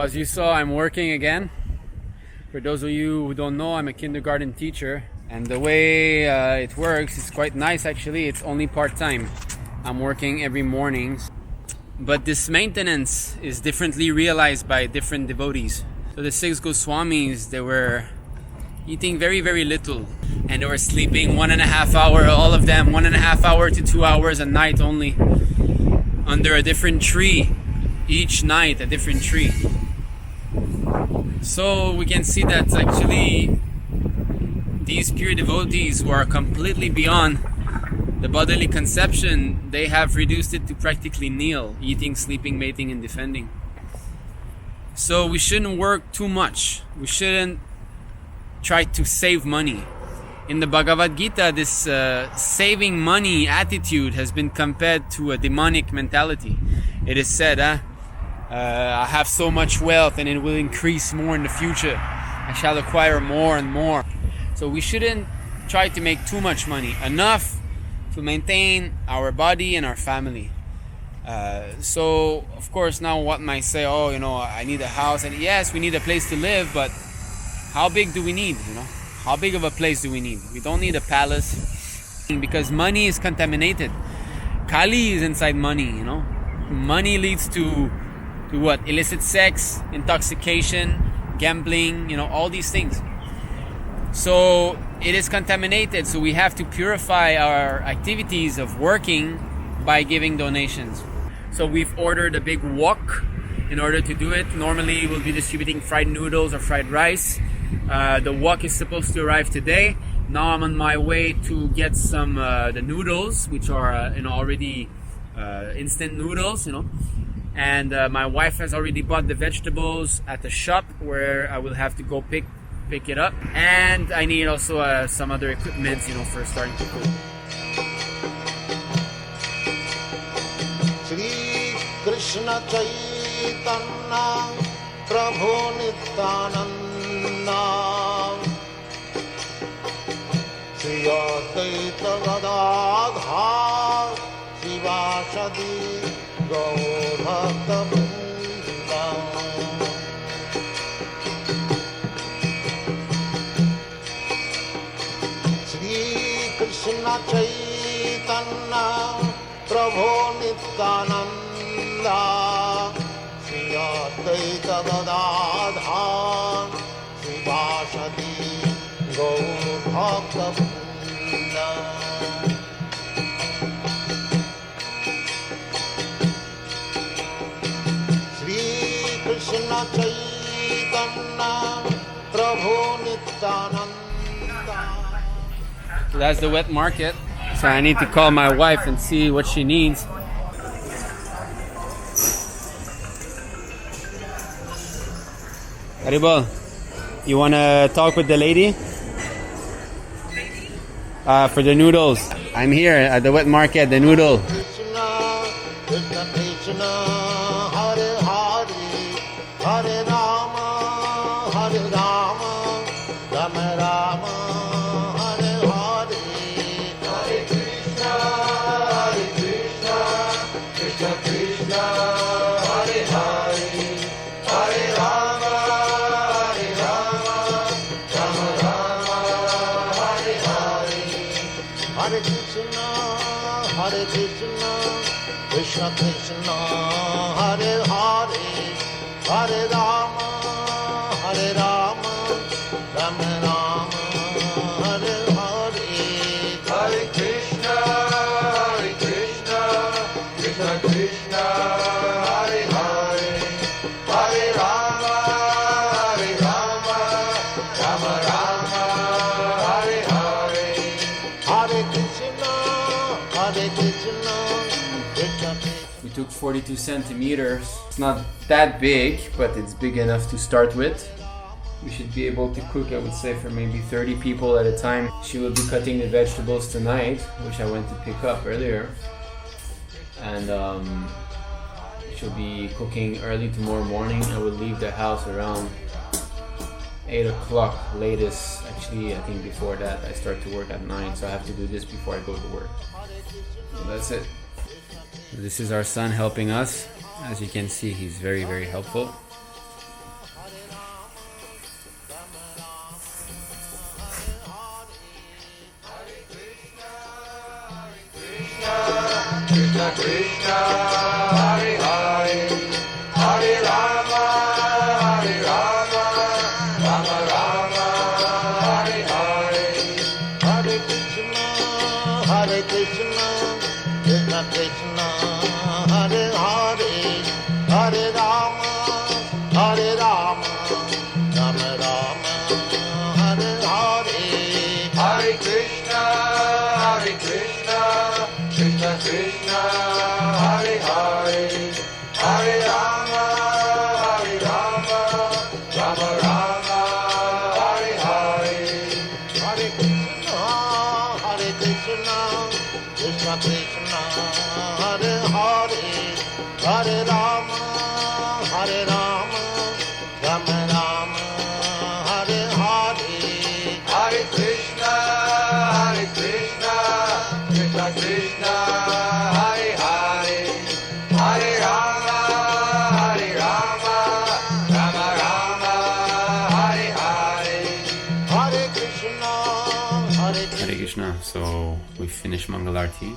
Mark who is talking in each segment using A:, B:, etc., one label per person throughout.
A: as you saw, I'm working again. For those of you who don't know, I'm a kindergarten teacher, and the way it works is quite nice actually. It's only part-time. I'm working every morning, but this maintenance is differently realized by different devotees. So the 6 Goswamis, they were eating very, very little, and they were sleeping 1.5 hour, all of them 1.5 hour to 2 hours a night only, under a different tree, each night a different tree. So we can see that actually these pure devotees who are completely beyond the bodily conception, they have reduced it to practically nil: eating, sleeping, mating, and defending. So we shouldn't work too much. We shouldn't try to save money. In the Bhagavad Gita, this saving money attitude has been compared to a demonic mentality. It is said, I have so much wealth and it will increase more in the future. I shall acquire more and more. So we shouldn't try to make too much money. Enough to maintain our body and our family. So of course now what might say, oh, I need a house, and yes, we need a place to live, but how big do we need? How big of a place do we need? We don't need a palace, because money is contaminated. Kali is inside money. Money leads to what? Illicit sex, intoxication, gambling, all these things. So it is contaminated, so we have to purify our activities of working by giving donations. So we've ordered a big wok in order to do it. Normally we'll be distributing fried noodles or fried rice. The wok is supposed to arrive today. Now I'm on my way to get some the noodles, which are already instant noodles, and my wife has already bought the vegetables at the shop where I will have to go pick it up, and I need also some other equipment for starting to cook.
B: Shri Krishna Chaitanya Prabhu Nityananda Shri Advaita Gadadhar Shivasadi Gaur Bhakta Vrinda. Shri Krishna Chaitanya Prabhu Nityananda Shri Advaita Gadadhar Shivasadi Gaur Bhakta Vrinda. Shri Krishna Chaitanya Prabhu Nityananda.
A: So that's the wet market. So I need to call my wife and see what she needs. Haribol, you want to talk with the lady? For the noodles. I'm here at the wet market, the noodle.
B: Krishna, Krishna Krishna, Hare Hare, Hare Rama, Hare Rama, Rama Rama, Hare Hare, Hare Krishna, Krishna Krishna, Hare Hare, Hare Rama, Rama Rama, Hare Hare. Hare Krishna, Krishna Krishna, Hare Hare, Hare Rama, Rama Rama, Hare Hare. Hare Krishna, Krishna Krishna, Hare Hare, Hare Rama, Rama Rama, Hare Hare. Hare Krishna, Krishna Krishna.
A: We took 42 centimeters. It's not that big, but it's big enough to start with. We should be able to cook, I would say, for maybe 30 people at a time. She will be cutting the vegetables tonight, which I went to pick up earlier. And she'll be cooking early tomorrow morning. I will leave the house around 8 o'clock latest. Actually, I think before that I start to work at 9, so I have to do this before I go to work. So that's it. This is our son helping us. As you can see, he's very, very helpful.
B: Krishna Krishna, Hare Hare, Hare Rama, Hare Rama, Rama Rama, Hare Hare, Hare Krishna, Hare Krishna, Krishna Krishna, Hare Hare, Hare Rama, Hare Rama, Rama Rama, Hare Hare, Hare Krishna, Hare Krishna, Krishna Krishna, Hare Hare, Hare Rama, Hare Rama, Rama Rama, Hare Hare, Hare Krishna, Hare Krishna, Krishna Krishna, Hare Hare, Hare Rama, Hare Rama, Rama Rama, Hare Hare, Hare Krishna, Hare Krishna, Krishna Krishna, Hare Hare, Hare Rama, Hare Rama, Rama Rama, Hare Hare, Hare Krishna, Hare Krishna.
A: Hare Krishna. So we finished Mangalarti.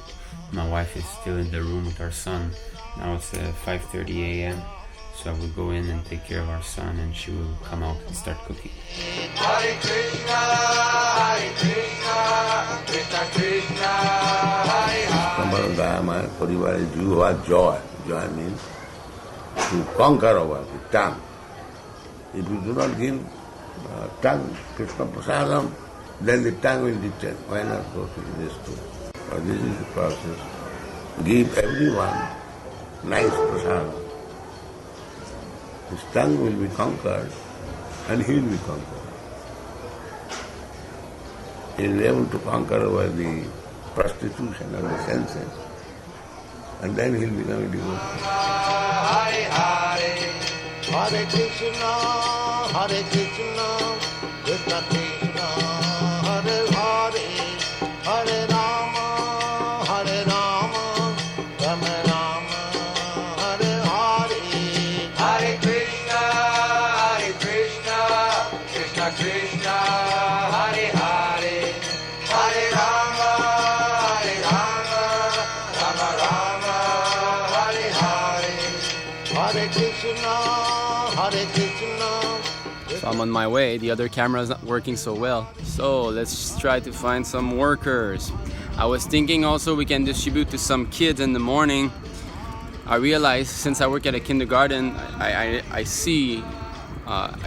A: My wife is still in the room with our son. Now it's 5:30 a.m. So I will go in and take care of our son, and she will come out and start cooking.
B: Hare Krishna, Hare Krishna, Krishna Krishna, Hare Hare.
C: আমার পরিবারে জু হওয়ার জয় জয় means to conquer over the tongue. If you do not give tongue Krishna Prasadam, then the tongue will dictate. Why not go to this too? But this is the process. Give everyone nice prasadam. His tongue will be conquered and he will be conquered. He will be able to conquer over the prostitution of the senses, and then he will become a devotee.
B: Hare Hare, Hare Krishna, Hare Krishna, Krishna Krishna, Hare Hare, Hare Rama, Hare Rama, Rama Rama, Hare Hare, Hare Krishna, Hare Krishna, Krishna Krishna, Hare Hare, Hare Rama, Hare Rama, Rama Rama, Hare Hare, Hare Krishna, Hare Krishna.
A: So I'm on my way. The other camera is not working so well. So let's try to find some workers. I was thinking also we can distribute to some kids in the morning. I realized since I work at a kindergarten, I see,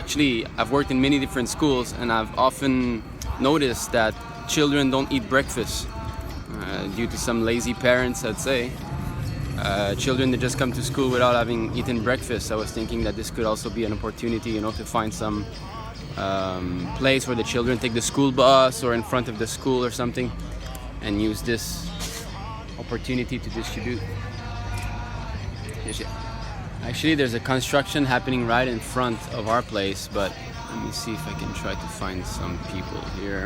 A: actually I've worked in many different schools, and I've often noticed that children don't eat breakfast due to some lazy parents, I'd say. Children that just come to school without having eaten breakfast. I was thinking that this could also be an opportunity, to find some place where the children take the school bus or in front of the school or something, and use this opportunity to distribute. Actually, there's a construction happening right in front of our place, but let me see if I can try to find some people here,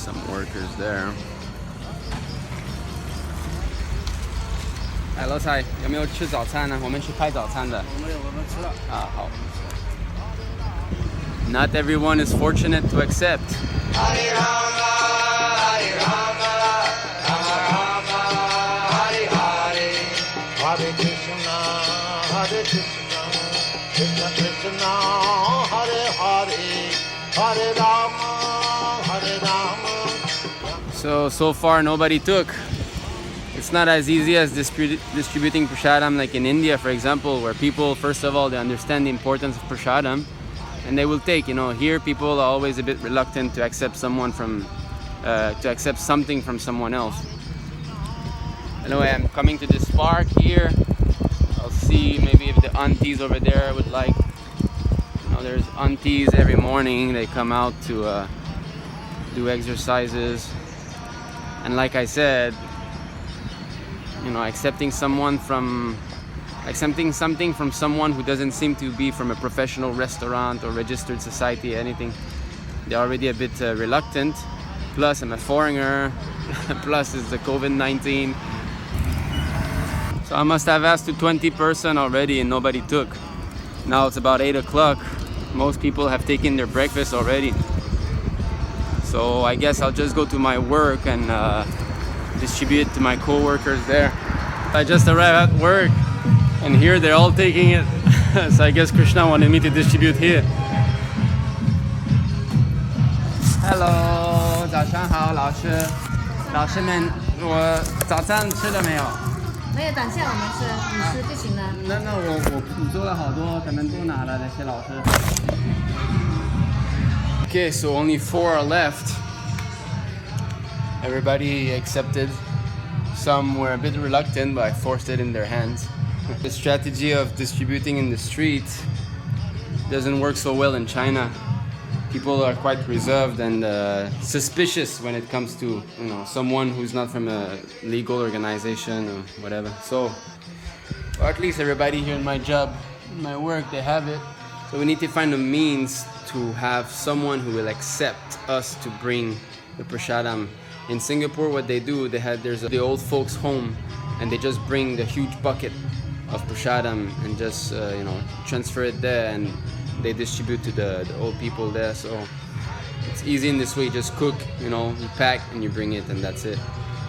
A: some workers there. 哎，老蔡，有没有吃早餐呢？我们去拍早餐的。我们吃了。啊，好。Not everyone is fortunate to accept.
B: Hare Rama, Hare Rama, Rama Rama, Hare Hare, Hare Krishna, Hare Krishna, Krishna Krishna, Hare Hare, Hare Rama, Hare Rama.
A: So far nobody took. It's not as easy as distributing prasadam like in India, for example, where people, first of all, they understand the importance of prasadam, and they will take. Here people are always a bit reluctant to accept something from someone else. Anyway, I'm coming to this park here. I'll see maybe if the aunties over there would like. There's aunties every morning. They come out to do exercises, and like I said, accepting something from someone who doesn't seem to be from a professional restaurant or registered society, anything. They're already a bit reluctant. Plus, I'm a foreigner. Plus, it's the COVID-19. So I must have asked to 20 person already, and nobody took. Now it's about 8 o'clock. Most people have taken their breakfast already. So I guess I'll just go to my work and distribute it to my co-workers there. I just arrived at work and here they're all taking it. So I guess Krishna wanted me to distribute here. Hello, 早上好，老师。老师们，我早餐吃了没有？
D: 没有，等下我们吃，你吃就行了。
A: 那我做了好多，可能都拿了那些老师。Okay, so only 4 are left. Everybody accepted. Some were a bit reluctant, but I forced it in their hands. The strategy of distributing in the street doesn't work so well in China. People are quite reserved and suspicious when it comes to, you know, someone who's not from a legal organization or whatever. So, or at least everybody here in my job, in my work, they have it. So we need to find a means to have someone who will accept us to bring the prasadam. In Singapore, what they do, there's the old folks' home, and they just bring the huge bucket of prasadam and just transfer it there, and they distribute to the old people there. So it's easy in this way. You just cook, you pack and you bring it, and that's it,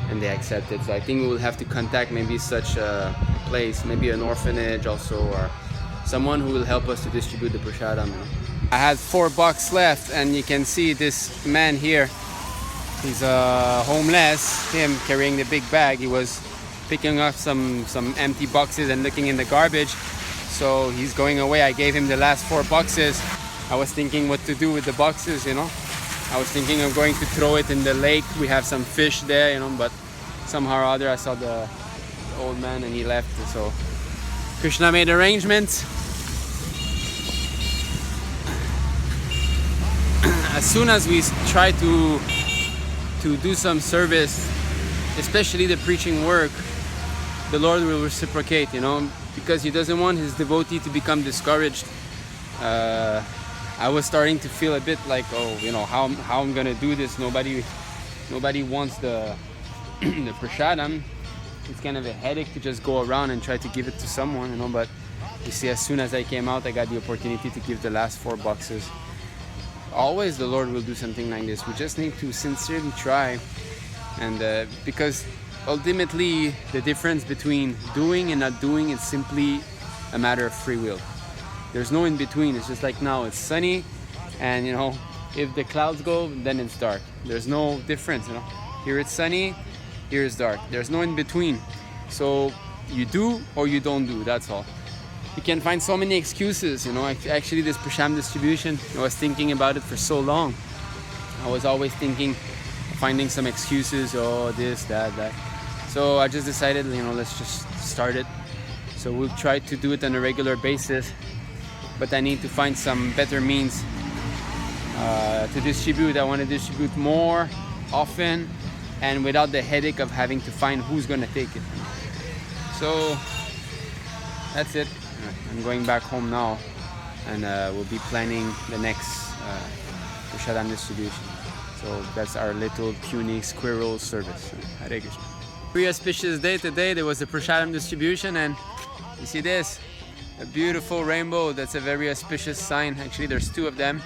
A: and they accept it. So I think we will have to contact maybe such a place, maybe an orphanage also, or someone who will help us to distribute the prasadam. I had $4 left, and you can see this man here. He's homeless. Him carrying the big bag. He was picking up some empty boxes and looking in the garbage. So he's going away. I gave him the last $4. I was thinking what to do with the boxes, I was thinking of going to throw it in the lake. We have some fish there, but somehow or other I saw the old man and he left. So Krishna made arrangements. As soon as we try to do some service, especially the preaching work, the Lord will reciprocate, because He doesn't want His devotee to become discouraged. I was starting to feel a bit like, how I'm gonna do this. Nobody wants the the prasadam. It's kind of a headache to just go around and try to give it to someone, But you see, as soon as I came out, I got the opportunity to give the last $4. Always the Lord will do something like this. We just need to sincerely try, and because ultimately the difference between doing and not doing is simply a matter of free will. There's no in between. It's just like now it's sunny, and if the clouds go, then it's dark. There's no difference. Here it's sunny, here it's dark. There's no in between. So you do or you don't do. That's all. You can find so many excuses, Actually, this prasadam distribution, I was thinking about it for so long. I was always finding some excuses, this, that. So I just decided, let's just start it. So we'll try to do it on a regular basis, but I need to find some better means to distribute. I want to distribute more, often, and without the headache of having to find who's going to take it. So that's it. I'm going back home now, and we'll be planning the next prasadam distribution. So that's our little puny squirrel service. Hare Krishna. Very auspicious day today. There was a prasadam distribution, and you see this, a beautiful rainbow. That's a very auspicious sign. Actually, there's 2 of them.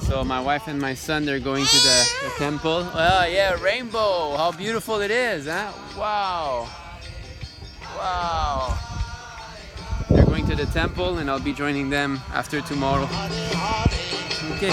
A: So my wife and my son, they're going to the temple. Oh yeah, rainbow. How beautiful it is, huh? Wow. Wow. They're going to the temple, and I'll be joining them after tomorrow. Okay.